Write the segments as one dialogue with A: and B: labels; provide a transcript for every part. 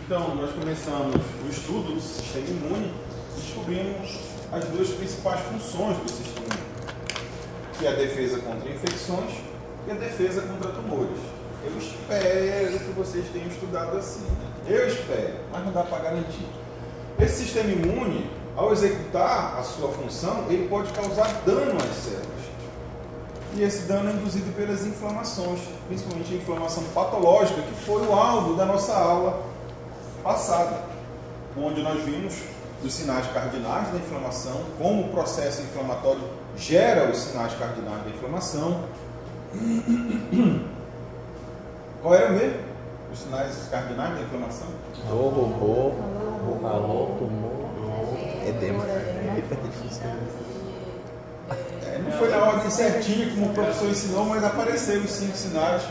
A: Então, nós começamos o estudo do sistema imune e descobrimos as duas principais funções do sistema imune, que é a defesa contra infecções e a defesa contra tumores. Eu espero que vocês tenham estudado assim, né? Eu espero, mas não dá para garantir. Esse sistema imune, ao executar a sua função, ele pode causar dano às células. E esse dano é induzido pelas inflamações, principalmente a inflamação patológica, que foi o alvo da nossa aula passada, onde nós vimos os sinais cardinais da inflamação, como o processo inflamatório gera os sinais cardinais da inflamação. Qual era mesmo os sinais cardinais da inflamação?
B: Dor, rubor, calor, tumor, edema.
A: Não foi na ordem certinha como o professor ensinou, mas apareceram os 5 sinais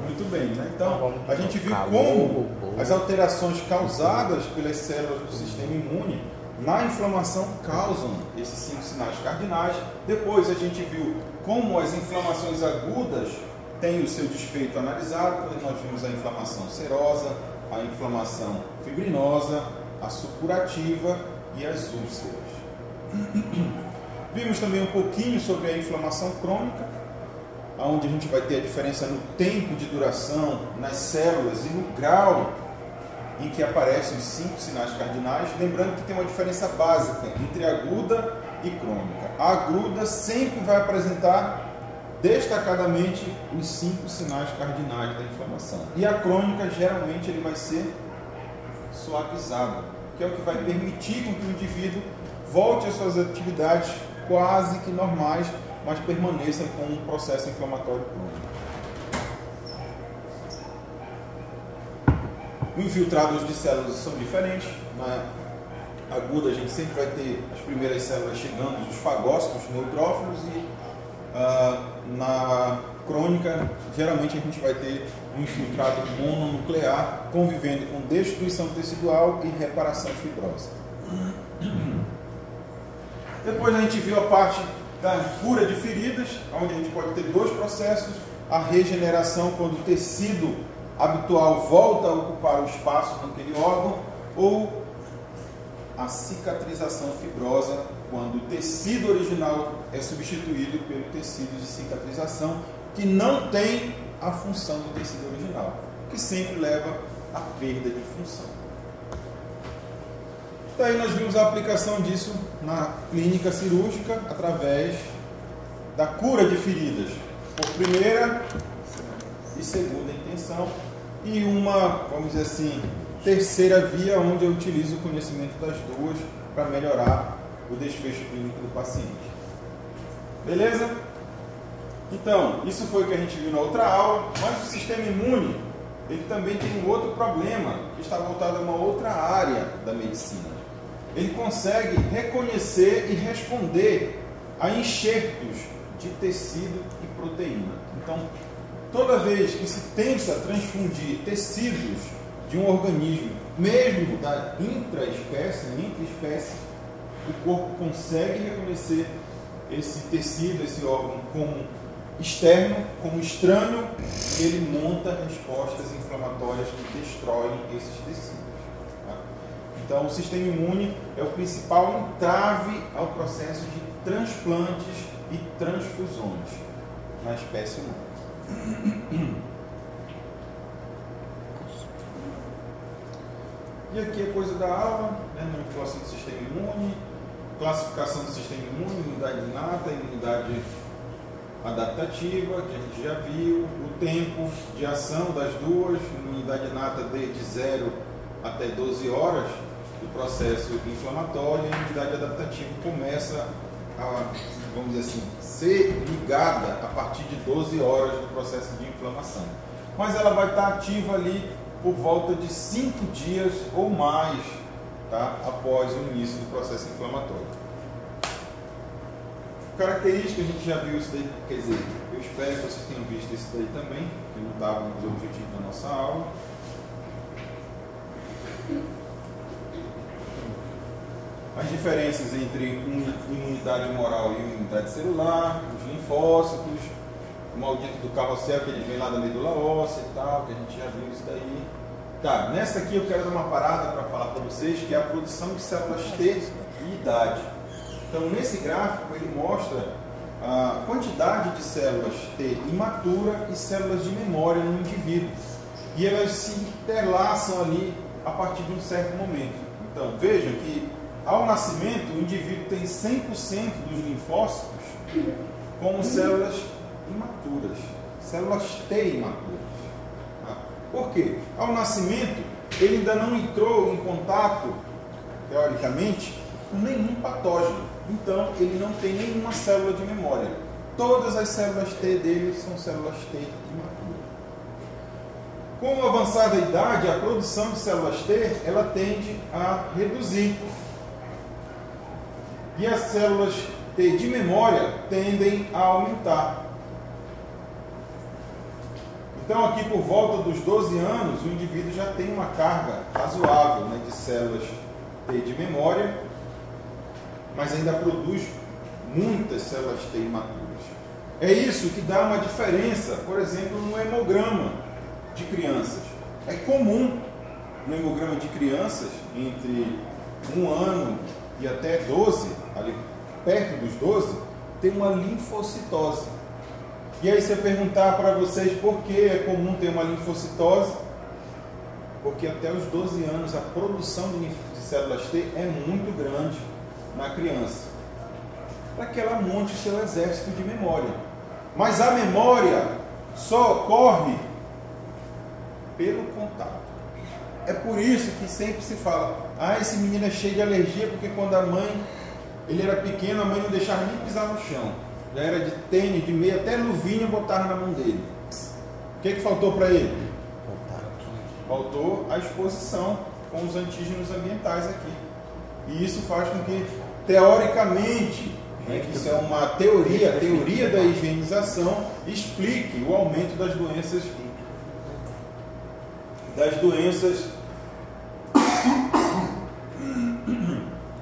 A: muito bem, né? Então, a gente viu como as alterações causadas pelas células do sistema imune na inflamação causam esses 5 sinais cardinais. Depois a gente viu como as inflamações agudas têm o seu desfeito analisado, quando nós vimos a inflamação serosa, a inflamação fibrinosa, a supurativa e as úlceras. Vimos também um pouquinho sobre a inflamação crônica, onde a gente vai ter a diferença no tempo de duração, nas células e no grau em que aparecem os 5 sinais cardinais, lembrando que tem uma diferença básica entre aguda e crônica. A aguda sempre vai apresentar destacadamente os 5 sinais cardinais da inflamação. E a crônica, geralmente, ele vai ser suavizado, que é o que vai permitir com que o indivíduo volte às suas atividades quase que normais, mas permaneça com um processo inflamatório crônico. Os infiltrados de células são diferentes. Na aguda a gente sempre vai ter as primeiras células chegando, os fagócitos, neutrófilos, e na crônica geralmente a gente vai ter um infiltrado mononuclear convivendo com destruição tecidual e reparação fibrosa. Depois a gente viu a parte da cura de feridas, onde a gente pode ter 2 processos: a regeneração, quando o tecido habitual volta a ocupar o espaço naquele órgão, ou a cicatrização fibrosa, quando o tecido original é substituído pelo tecido de cicatrização, que não tem a função do tecido original, que sempre leva à perda de função. Daí nós vimos a aplicação disso na clínica cirúrgica através da cura de feridas por primeira e segunda intenção, e uma, vamos dizer assim, terceira via, onde eu utilizo o conhecimento das duas para melhorar o desfecho clínico do paciente. Beleza? Então, isso foi o que a gente viu na outra aula, mas o sistema imune, ele também tem um outro problema, que está voltado a uma outra área da medicina. Ele consegue reconhecer e responder a enxertos de tecido e proteína. Então, toda vez que se tenta transfundir tecidos de um organismo, mesmo da intraespécie, entre espécies, o corpo consegue reconhecer esse tecido, esse órgão, como externo, como estranho, e ele monta respostas inflamatórias que destroem esses tecidos. Então, o sistema imune é o principal entrave ao processo de transplantes e transfusões na espécie humana. E aqui é coisa da aula, né? Manipulação do sistema imune, classificação do sistema imune, imunidade inata, imunidade adaptativa, que a gente já viu, o tempo de ação das duas, imunidade inata de 0 até 12 horas, do processo inflamatório, e a imunidade adaptativa começa a, vamos dizer assim, ser ligada a partir de 12 horas do processo de inflamação. Mas ela vai estar ativa ali por volta de 5 dias ou mais, tá? Após o início do processo inflamatório. Características, a gente já viu isso daí, quer dizer, eu espero que vocês tenham visto isso daí também, que não estava nos objetivos da nossa aula. As diferenças entre imunidade humoral e imunidade celular, os linfócitos, o maldito do carrossel, que ele vem lá da medula óssea e tal, que a gente já viu isso daí. Tá, nessa aqui eu quero dar uma parada para falar para vocês que é a produção de células T e idade. Então, nesse gráfico ele mostra a quantidade de células T imatura e células de memória no indivíduo. E elas se interlaçam ali a partir de um certo momento. Então, vejam que ao nascimento o indivíduo tem 100% dos linfócitos como células imaturas, células T imaturas. Por quê? Ao nascimento, ele ainda não entrou em contato, teoricamente, com nenhum patógeno. Então, ele não tem nenhuma célula de memória. Todas as células T dele são células T imaturas. Com o avançar da idade, a produção de células T, ela tende a reduzir. E as células T de memória tendem a aumentar. Então, aqui por volta dos 12 anos, o indivíduo já tem uma carga razoável, né, de células T de memória, mas ainda produz muitas células T imaturas. É isso que dá uma diferença, por exemplo, no hemograma de crianças. É comum no hemograma de crianças, entre 1 ano e até 12, ali perto dos 12, ter uma linfocitose. E aí, se eu perguntar para vocês por que é comum ter uma linfocitose, porque até os 12 anos a produção de células T é muito grande na criança, para que ela monte seu exército de memória. Mas a memória só ocorre pelo contato. É por isso que sempre se fala, esse menino é cheio de alergia, porque quando ele era pequeno, a mãe não deixava nem pisar no chão. Já era de tênis, de meia, até luvinha botava na mão dele. O que faltou para ele? Faltou a exposição com os antígenos ambientais aqui. E isso faz com que, teoricamente, né, que isso é uma teoria, a teoria da higienização, explique o aumento das doenças.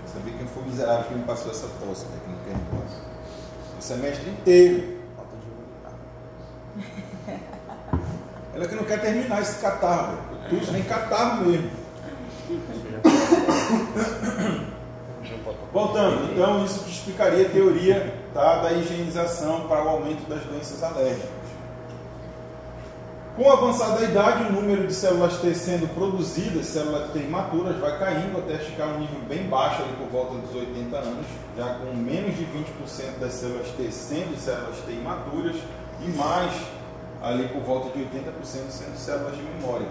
A: Saber quem foi miserável que me passou essa tosse aqui no Querem. O semestre inteiro. Ela que não quer terminar esse catarro. Tudo nem catarro mesmo. Voltando, então isso que explicaria a teoria, tá, da higienização para o aumento das doenças alérgicas. Com o avançar da idade, o número de células T sendo produzidas, células T imaturas, vai caindo até chegar a um nível bem baixo, ali por volta dos 80 anos, já com menos de 20% das células T sendo células T imaturas e mais, ali por volta de 80% sendo células de memória.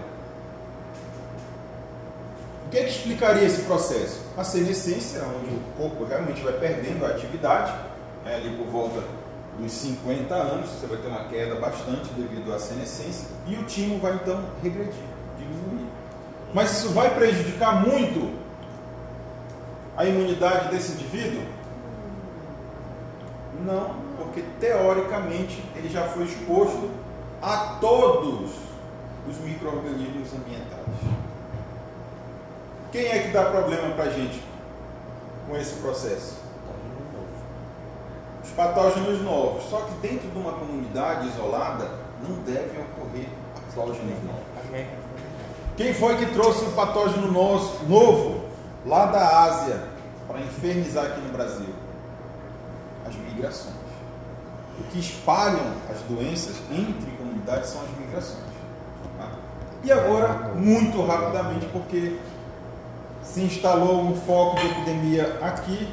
A: O que explicaria esse processo? A senescência, onde o corpo realmente vai perdendo a atividade, né, ali por volta dos 50 anos, você vai ter uma queda bastante devido à senescência, e o timo vai então regredir, diminuir. Mas isso vai prejudicar muito a imunidade desse indivíduo? Não, porque teoricamente ele já foi exposto a todos os micro-organismos ambientais. Quem é que dá problema para a gente com esse processo? Os patógenos novos. Só que dentro de uma comunidade isolada não devem ocorrer patógenos novos. Quem foi que trouxe um patógeno novo lá da Ásia para infernizar aqui no Brasil? As migrações. O que espalham as doenças entre comunidades são as migrações. Tá? E agora, muito rapidamente, porque se instalou um foco de epidemia aqui,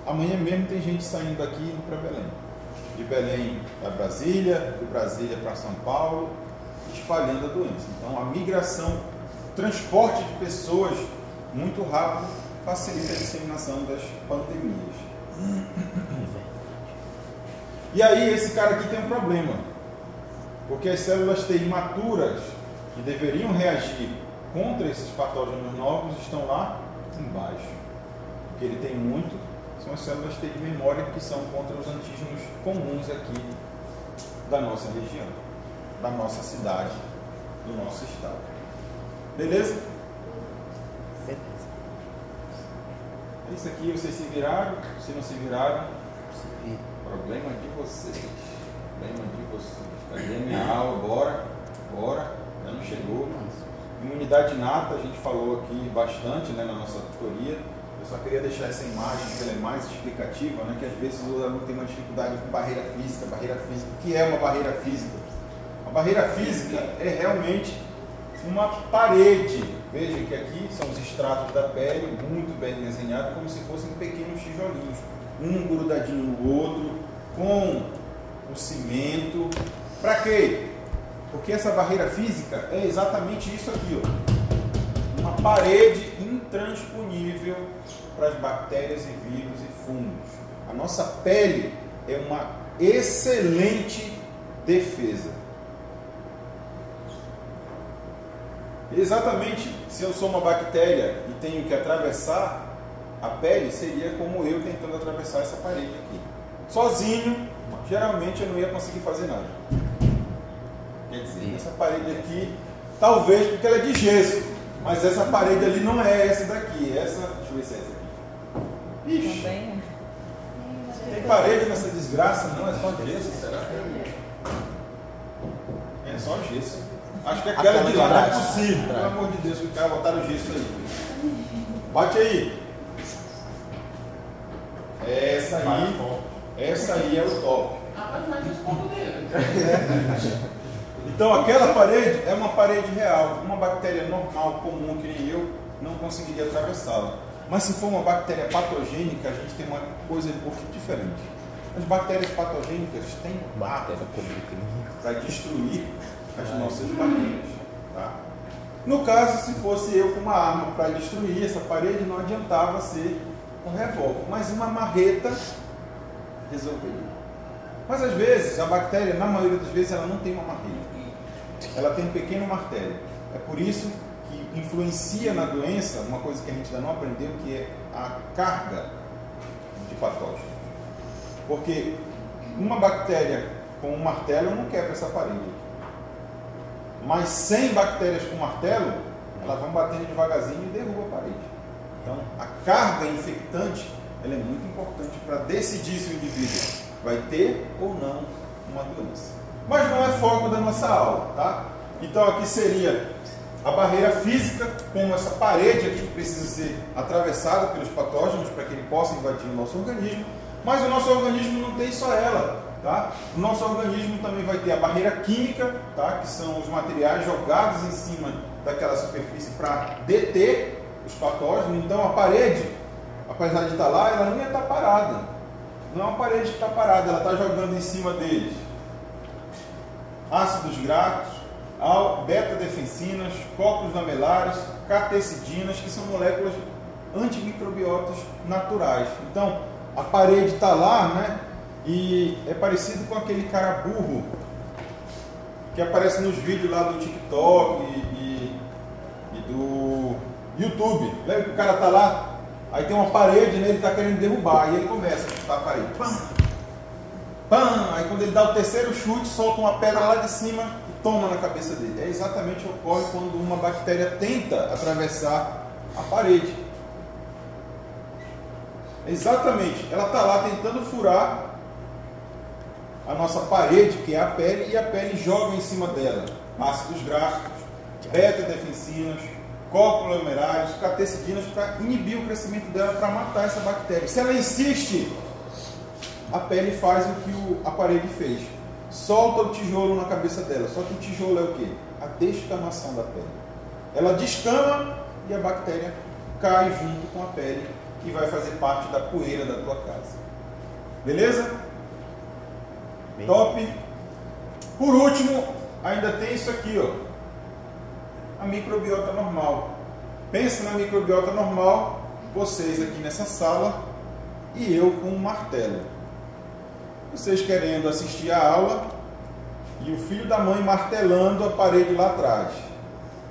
A: amanhã mesmo tem gente saindo daqui e indo para Belém. De Belém para Brasília, de Brasília para São Paulo, espalhando a doença. Então, a migração, transporte de pessoas muito rápido, facilita a disseminação das pandemias. E aí, esse cara aqui tem um problema, porque as células T imaturas, que deveriam reagir contra esses patógenos novos, estão lá embaixo. O que ele tem muito são as células T de memória, que são contra os antígenos comuns aqui da nossa região, da nossa cidade, do nosso estado. Beleza?
B: Beleza.
A: Isso aqui vocês se viraram, se não se viraram,
B: Se vira.
A: problema de vocês. Problema de vocês. Cadê minha aula? Bora. Já não chegou. Imunidade imunidade inata, a gente falou aqui bastante, né, na nossa tutoria. Eu só queria deixar essa imagem, que ela é mais explicativa, né, que às vezes o aluno tem uma dificuldade com barreira física. O que é uma barreira física? A barreira física é realmente uma parede. Veja que aqui são os estratos da pele, muito bem desenhados, como se fossem pequenos tijolinhos, um grudadinho no outro, com o cimento. Para quê? Porque essa barreira física é exatamente isso aqui, ó. Uma parede intransponível para as bactérias e vírus e fungos. A nossa pele é uma excelente defesa. Exatamente, se eu sou uma bactéria e tenho que atravessar a pele, seria como eu tentando atravessar essa parede aqui. Sozinho, geralmente eu não ia conseguir fazer nada. Quer dizer, essa parede aqui, talvez porque ela é de gesso, mas essa parede ali não é essa daqui. Essa, deixa eu ver se é essa aqui. Ixi, tem parede nessa desgraça? Não, é só gesso, será? É só gesso. Acho que aquela de lá não é possível. Pelo amor de Deus, que os caras botaram gesso aí. Bate aí. Essa aí é o top. Então aquela parede é uma parede real. Uma bactéria normal, comum, que nem eu, não conseguiria atravessá-la. Mas se for uma bactéria patogênica, a gente tem uma coisa um pouco diferente. As bactérias patogênicas têm barra para destruir as nossas barreiras. Tá? No caso, se fosse eu com uma arma para destruir essa parede, não adiantava ser um revólver, mas uma marreta resolveria. Mas às vezes, a bactéria, na maioria das vezes, ela não tem uma marreta. Ela tem um pequeno martelo. É por isso que influencia na doença uma coisa que a gente ainda não aprendeu, que é a carga de patógeno. Porque uma bactéria com um martelo não quebra essa parede. Mas 100 bactérias com martelo, elas vão batendo devagarzinho e derrubam a parede. Então, a carga infectante, ela é muito importante para decidir se o indivíduo vai ter ou não uma doença. Mas não é foco da nossa aula, tá? Então aqui seria a barreira física, como essa parede aqui que precisa ser atravessada pelos patógenos para que ele possa invadir o nosso organismo. Mas o nosso organismo não tem só ela. Tá? O nosso organismo também vai ter a barreira química, tá? Que são os materiais jogados em cima daquela superfície para deter os patógenos. Então a parede, apesar de estar lá, ela não ia estar parada. Não é uma parede que está parada, ela está jogando em cima deles ácidos graxos, beta-defensinas, cóculos lamelares, catecidinas, que são moléculas antimicrobiotas naturais. Então a parede está lá, né? E é parecido com aquele cara burro que aparece nos vídeos lá do TikTok e do YouTube. Lembra que o cara tá lá, aí tem uma parede, né, ele tá querendo derrubar, e ele começa a chutar a parede. Pam! Pam! Aí quando ele dá o terceiro chute, solta uma pedra lá de cima e toma na cabeça dele. É exatamente o que ocorre quando uma bactéria tenta atravessar a parede. Exatamente, ela está lá tentando furar a nossa parede, que é a pele, e a pele joga em cima dela ácidos graxos, beta-defensinas, cóculos lamelares, catecidinas, para inibir o crescimento dela, para matar essa bactéria. Se ela insiste, a pele faz o que a parede fez. Solta o tijolo na cabeça dela. Só que o tijolo é o quê? A descamação da pele. Ela descama e a bactéria cai junto com a pele e vai fazer parte da poeira da tua casa. Beleza? Bem. Top. Por último, ainda tem isso aqui, ó. A microbiota normal. Pensa na microbiota normal, vocês aqui nessa sala e eu com um martelo. Vocês querendo assistir a aula e o filho da mãe martelando a parede lá atrás.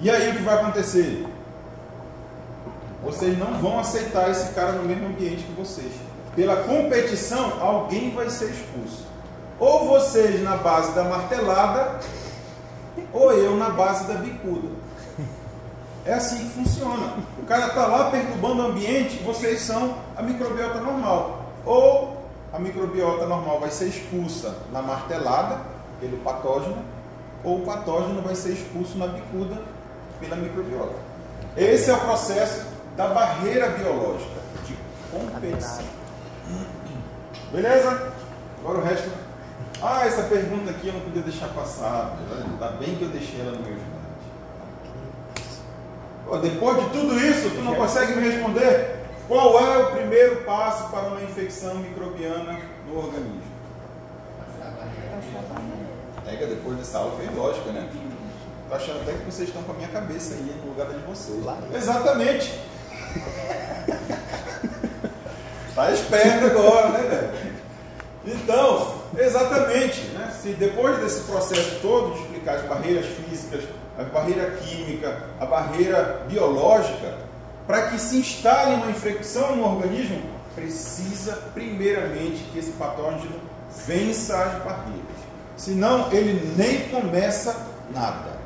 A: E aí o que vai acontecer? Vocês não vão aceitar esse cara no mesmo ambiente que vocês. Pela competição, alguém vai ser expulso. Ou vocês na base da martelada, ou eu na base da bicuda. É assim que funciona. O cara está lá perturbando o ambiente, vocês são a microbiota normal. Ou a microbiota normal vai ser expulsa na martelada, pelo patógeno, ou o patógeno vai ser expulso na bicuda, pela microbiota. Esse é o processo da barreira biológica de competição. Beleza? Agora o resto. Ah, essa pergunta aqui eu não podia deixar passar. Ainda bem que eu deixei ela no meu slide. Depois de tudo isso, tu não consegue me responder? Qual é o primeiro passo para uma infecção microbiana no organismo? Pega, depois dessa aula fez lógica, né? Tô achando até que vocês estão com a minha cabeça aí no lugar de vocês. Exatamente. Tá esperto agora, né, velho? Então, exatamente, né? Se depois desse processo todo de explicar as barreiras físicas, a barreira química, a barreira biológica, para que se instale uma infecção no organismo, precisa primeiramente que esse patógeno vença as barreiras. Senão ele nem começa nada.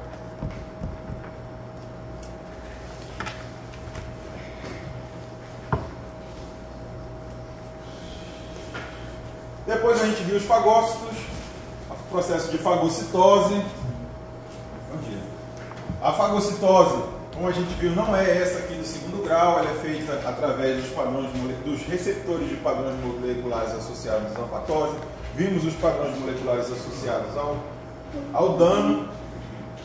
A: Depois a gente viu os fagócitos, o processo de fagocitose. Bom dia. A fagocitose, como a gente viu, não é essa aqui do segundo grau, ela é feita através dos padrões dos receptores de padrões moleculares associados ao patógeno. Vimos os padrões moleculares associados ao dano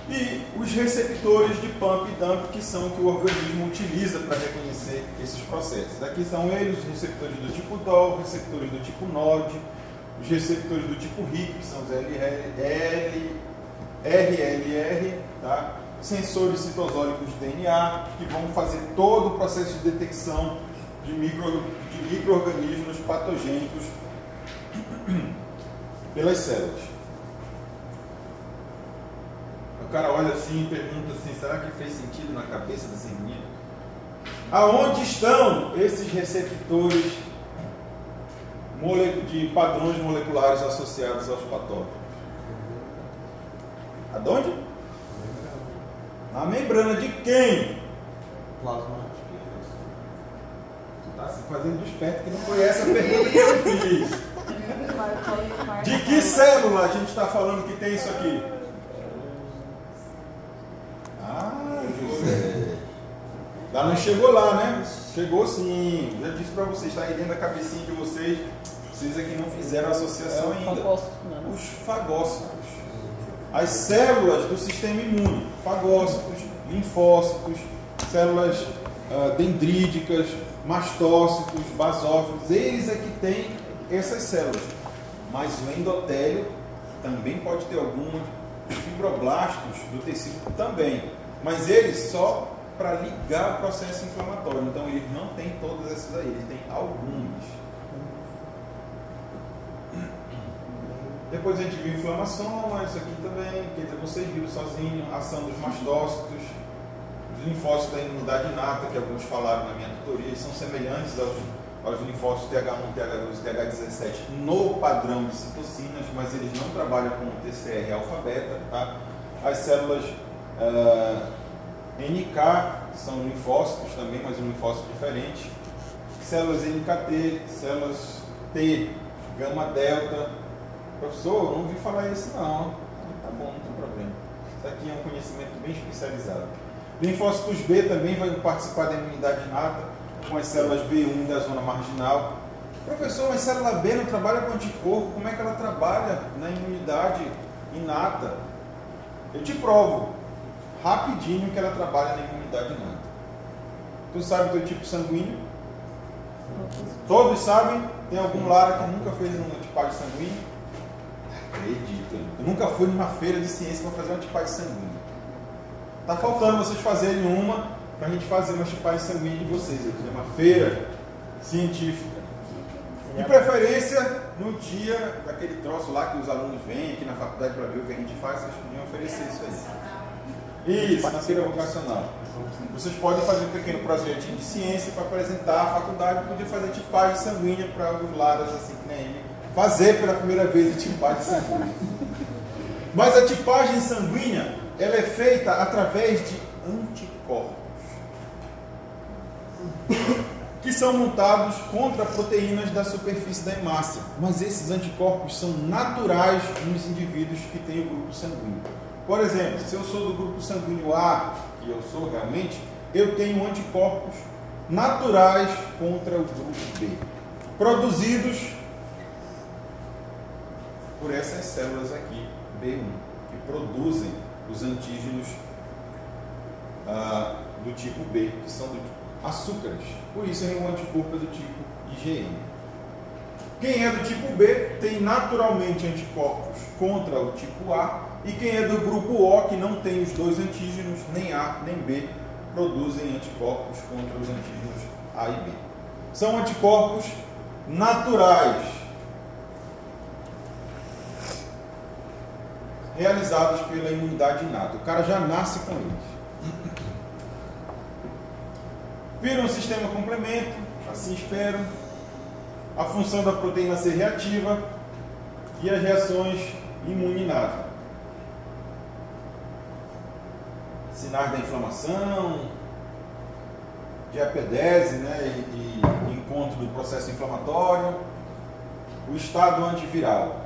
A: e os receptores de pump e dump, que são o que o organismo utiliza para reconhecer esses processos. Aqui são eles, os receptores do tipo DOL, os receptores do tipo NOD, os receptores do tipo RIC, que são os RLR, tá? Sensores citosólicos de DNA, que vão fazer todo o processo de detecção de micro-organismos patogênicos pelas células. O cara olha assim e pergunta assim, será que fez sentido na cabeça desse menino? Aonde estão esses receptores de padrões moleculares associados aos patógenos? Aonde? Na membrana de quem?
C: Plasma.
A: Tu está se fazendo de esperto que não foi essa a pergunta que eu fiz. De que célula a gente está falando que tem isso aqui? Ah, José. Já não chegou lá, né? Chegou sim. Já disse para vocês, está aí dentro da cabecinha de vocês. Vocês aqui não fizeram a associação ainda. Os fagócitos. As células do sistema imune. Fagócitos, linfócitos, células dendríticas, mastócitos, basófilos. Eles é que têm essas células. Mas o endotélio também pode ter alguns. Os fibroblastos do tecido também. Mas eles só para ligar o processo inflamatório. Então eles não têm todos esses aí, eles têm alguns. Depois a gente viu inflamações, isso aqui também, quer dizer, vocês viram sozinho, a ação dos mastócitos, os linfócitos da imunidade inata, que alguns falaram na minha tutoria, são semelhantes aos linfócitos TH1, TH2 e TH17 no padrão de citocinas, mas eles não trabalham com o TCR alfa-beta, tá? As células NK são linfócitos também, mas um linfócito diferente. Células NKT, células T, gama-delta. Professor, eu não ouvi falar isso não. Tá bom, não tem problema. Isso aqui é um conhecimento bem especializado. Linfócitos B também vai participar da imunidade inata, com as células B1 da zona marginal. Professor, mas célula B não trabalha com anticorpo, como é que ela trabalha na imunidade inata? Eu te provo rapidinho que ela trabalha na imunidade inata. Tu sabe o teu tipo sanguíneo? Todos sabem? Tem algum Lara que nunca fez uma tipagem sanguínea? Acredito, eu nunca fui numa feira de ciência para fazer uma tipagem sanguínea. Tá faltando vocês fazerem uma para a gente fazer uma tipagem sanguínea de vocês. Uma feira científica. De preferência, no dia daquele troço lá que os alunos vêm aqui na faculdade para ver o que a gente faz, vocês podiam oferecer isso aí. Isso, na feira vocacional. Vocês podem fazer um pequeno projetinho de ciência para apresentar à faculdade, podia fazer tipagem sanguínea para os laras, assim que nem ele. Fazer pela primeira vez a tipagem sanguínea. Mas a tipagem sanguínea, ela é feita através de anticorpos, que são montados contra proteínas da superfície da hemácia. Mas esses anticorpos são naturais nos indivíduos que têm o grupo sanguíneo. Por exemplo, se eu sou do grupo sanguíneo A, que eu sou realmente, eu tenho anticorpos naturais contra o grupo B, produzidos por essas células aqui, B1, que produzem os antígenos do tipo B, que são do tipo açúcares. Por isso, o anticorpo é do tipo IgM. Quem é do tipo B tem naturalmente anticorpos contra o tipo A, e quem é do grupo O, que não tem os dois antígenos, nem A nem B, produzem anticorpos contra os antígenos A e B. São anticorpos naturais, realizados pela imunidade inata. O cara já nasce com eles. Viram o sistema complemento, assim espero. A função da proteína ser reativa e as reações imune-inata. Sinais da inflamação, de apedese, né, e encontro do processo inflamatório, o estado antiviral.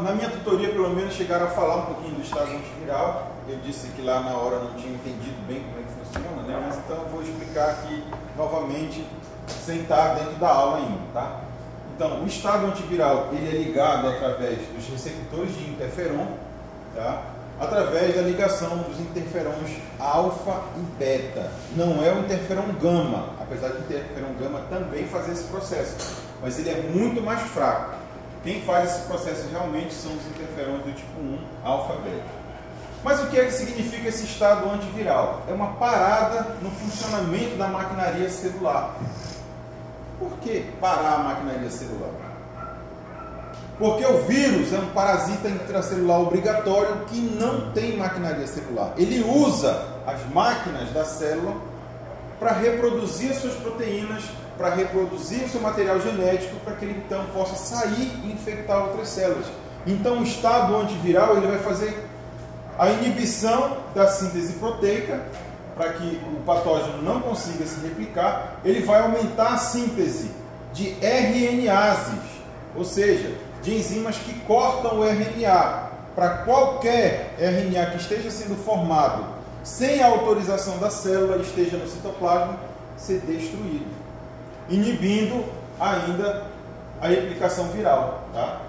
A: Na minha tutoria, pelo menos, chegaram a falar um pouquinho do estado antiviral. Eu disse que lá na hora não tinha entendido bem como é que funciona, né? Mas então eu vou explicar aqui novamente, sem estar dentro da aula ainda, tá? Então, o estado antiviral, ele é ligado através dos receptores de interferon, tá? Através da ligação dos interferons alfa e beta. Não é o interferon gama, apesar do interferon gama também fazer esse processo, mas ele é muito mais fraco. Quem faz esse processo realmente são os interferons do tipo 1, alfa e beta. Mas o que é que significa esse estado antiviral? É uma parada no funcionamento da maquinaria celular. Por que parar a maquinaria celular? Porque o vírus é um parasita intracelular obrigatório que não tem maquinaria celular. Ele usa as máquinas da célula para reproduzir as suas proteínas, para reproduzir o seu material genético, para que ele então possa sair e infectar outras células. Então o estado antiviral ele vai fazer a inibição da síntese proteica, para que o patógeno não consiga se replicar. Ele vai aumentar a síntese de RNases, ou seja, de enzimas que cortam o RNA, para qualquer RNA que esteja sendo formado sem a autorização da célula, esteja no citoplasma, ser destruído, inibindo ainda a replicação viral, tá?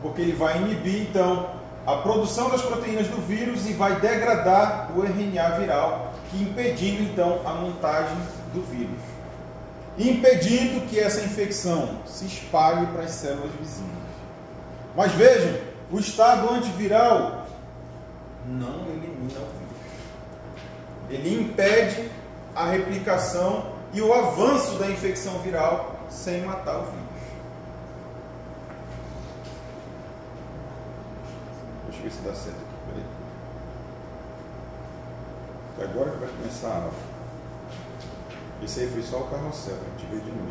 A: Porque ele vai inibir então a produção das proteínas do vírus e vai degradar o RNA viral, impedindo então a montagem do vírus, impedindo que essa infecção se espalhe para as células vizinhas. Mas vejam, o estado antiviral não elimina o vírus. Ele impede a replicação e o avanço da infecção viral sem matar o vírus. Deixa eu ver se dá certo aqui, peraí. Agora que vai começar a aula. Esse aí foi só o carrossel, a gente vê de novo.